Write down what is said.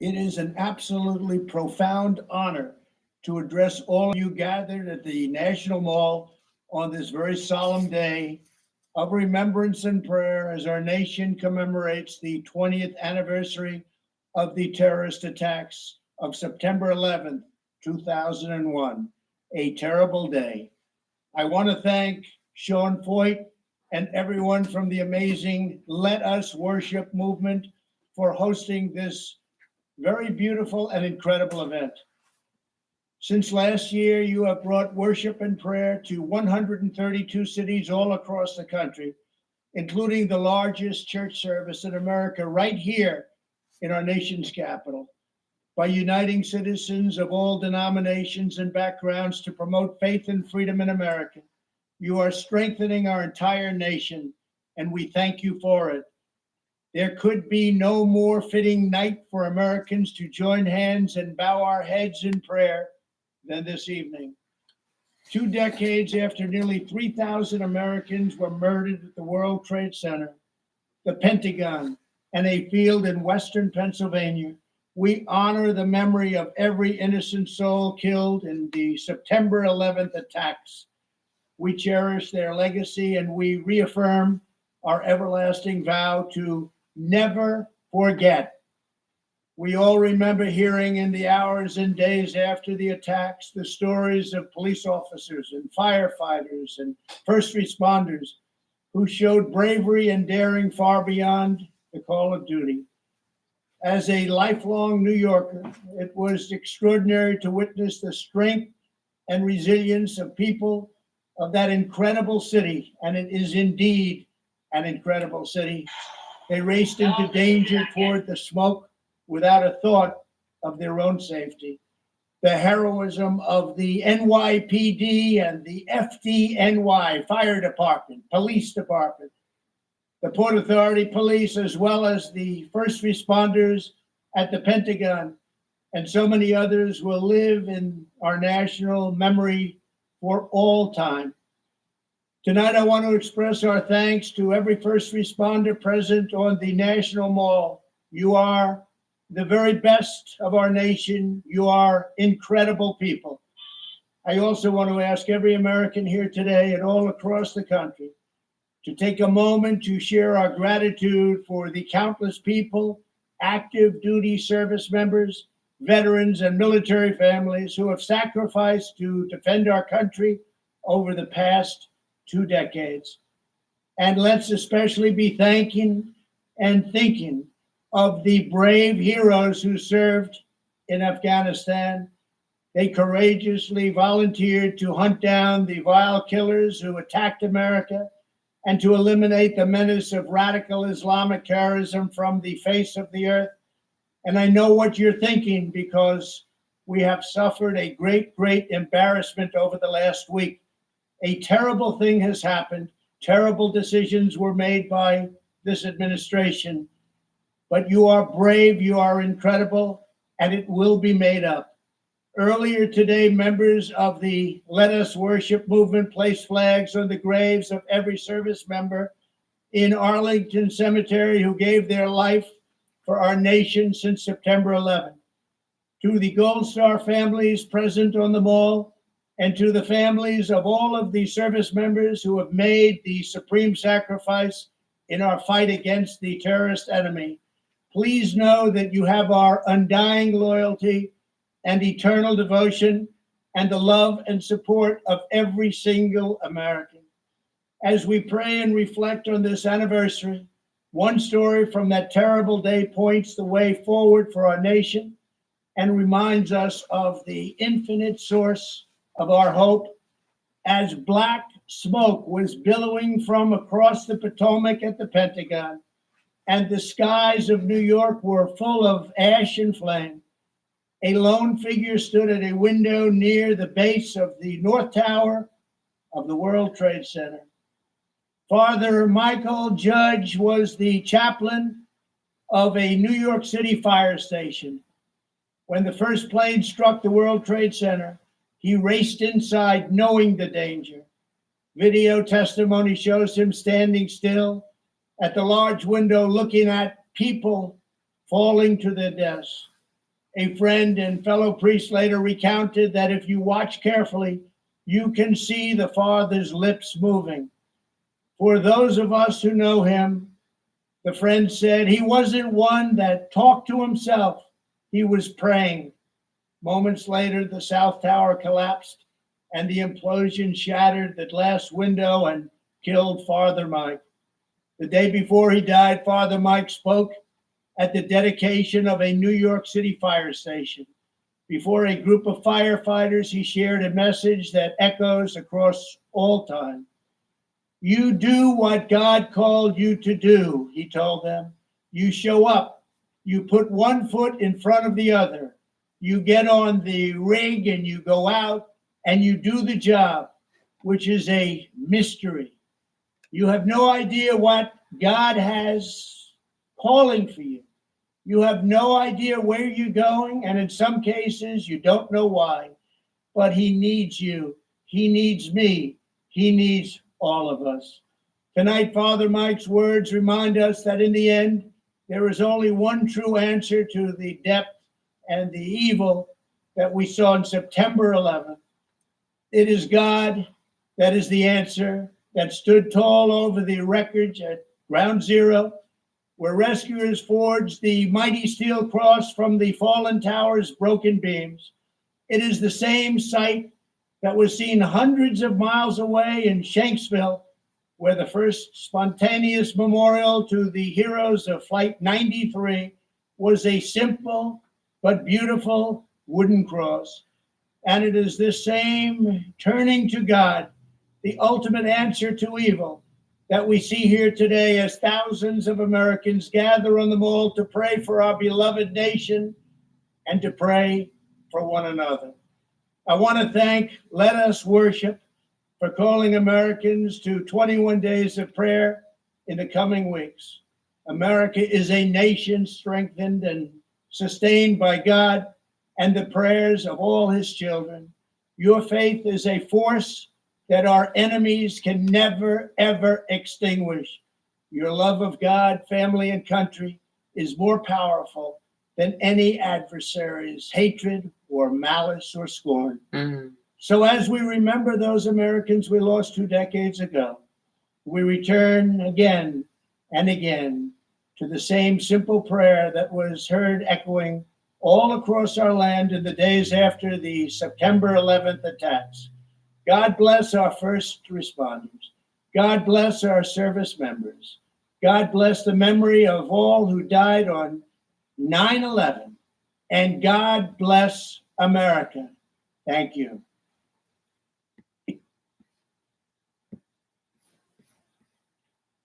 It is an absolutely profound honor to address all of you gathered at the National Mall on this very solemn day of remembrance and prayer as our nation commemorates the 20th anniversary of the terrorist attacks of September 11th, 2001, a terrible day. I want to thank Sean Foyt and everyone from the amazing Let Us Worship movement for hosting this very beautiful and incredible event. Since last year, you have brought worship and prayer to 132 cities all across the country, including the largest church service in America right here in our nation's capital, by uniting citizens of all denominations and backgrounds to promote faith and freedom in America. You are strengthening our entire nation, and we thank you for it. There could be no more fitting night for Americans to join hands and bow our heads in prayer than this evening. 2 decades after nearly 3,000 Americans were murdered at the World Trade Center, the Pentagon, and a field in Western Pennsylvania, we honor the memory of every innocent soul killed in the September 11th attacks. We cherish their legacy and we reaffirm our everlasting vow to never forget. We all remember hearing in the hours and days after the attacks the stories of police officers and firefighters and first responders who showed bravery and daring far beyond the call of duty. As a lifelong New Yorker, it was extraordinary to witness the strength and resilience of people of that incredible city, and it is indeed an incredible city. They raced into danger toward the smoke without a thought of their own safety. The heroism of the NYPD and the FDNY Fire Department, Police Department, the Port Authority Police, as well as the first responders at the Pentagon, and so many others will live in our national memory for all time. Tonight, I want to express our thanks to every first responder present on the National Mall. You are the very best of our nation. You are incredible people. I also want to ask every American here today and all across the country to take a moment to share our gratitude for the countless people, active duty service members, veterans, and military families who have sacrificed to defend our country over the past 2 decades. And let's especially be thanking and thinking of the brave heroes who served in Afghanistan. They courageously volunteered to hunt down the vile killers who attacked America and to eliminate the menace of radical Islamic terrorism from the face of the earth. And I know what you're thinking, because we have suffered a great, great embarrassment over the last week. A terrible thing has happened. Terrible decisions were made by this administration. But you are brave, you are incredible, and it will be made up. Earlier today, members of the Let Us Worship movement placed flags on the graves of every service member in Arlington Cemetery who gave their life for our nation since September 11th. To the Gold Star families present on the mall, and to the families of all of the service members who have made the supreme sacrifice in our fight against the terrorist enemy, please know that you have our undying loyalty and eternal devotion and the love and support of every single American. As we pray and reflect on this anniversary, one story from that terrible day points the way forward for our nation and reminds us of the infinite source of our hope. As black smoke was billowing from across the Potomac at the Pentagon, and the skies of New York were full of ash and flame, a lone figure stood at a window near the base of the North Tower of the World Trade Center. Father Michael Judge was the chaplain of a New York City fire station. When the first plane struck the World Trade Center, he raced inside knowing the danger. Video testimony shows him standing still at the large window looking at people falling to their deaths. A friend and fellow priest later recounted that if you watch carefully, you can see the Father's lips moving. For those of us who know him, the friend said, he wasn't one that talked to himself. He was praying. Moments later, the South Tower collapsed and the implosion shattered the glass window and killed Father Mike. The day before he died, Father Mike spoke at the dedication of a New York City fire station. Before a group of firefighters, he shared a message that echoes across all time. You do what God called you to do, he told them. You show up. You put one foot in front of the other. You get on the rig and you go out and you do the job, which is a mystery. You have no idea what God has calling for you. You have no idea where you're going, and in some cases, you don't know why. But he needs you. He needs me. He needs all of us. Tonight, Father Mike's words remind us that in the end, there is only one true answer to the depth and the evil that we saw on September 11th. It is God that is the answer, that stood tall over the wreckage at Ground Zero, where rescuers forged the mighty steel cross from the fallen tower's broken beams. It is the same sight that was seen hundreds of miles away in Shanksville, where the first spontaneous memorial to the heroes of Flight 93 was a simple but beautiful wooden cross. And it is this same turning to God, the ultimate answer to evil, that we see here today as thousands of Americans gather on the Mall to pray for our beloved nation and to pray for one another. I want to thank Let Us Worship for calling Americans to 21 days of prayer in the coming weeks. America is a nation strengthened and sustained by God and the prayers of all his children. Your faith is a force that our enemies can never, ever extinguish. Your love of God, family, and country is more powerful than any adversary's hatred or malice or scorn. So as we remember those Americans we lost 2 decades ago, we return again and again to the same simple prayer that was heard echoing all across our land in the days after the September 11th attacks. God bless our first responders. God bless our service members. God bless the memory of all who died on 9/11. And God bless America. Thank you.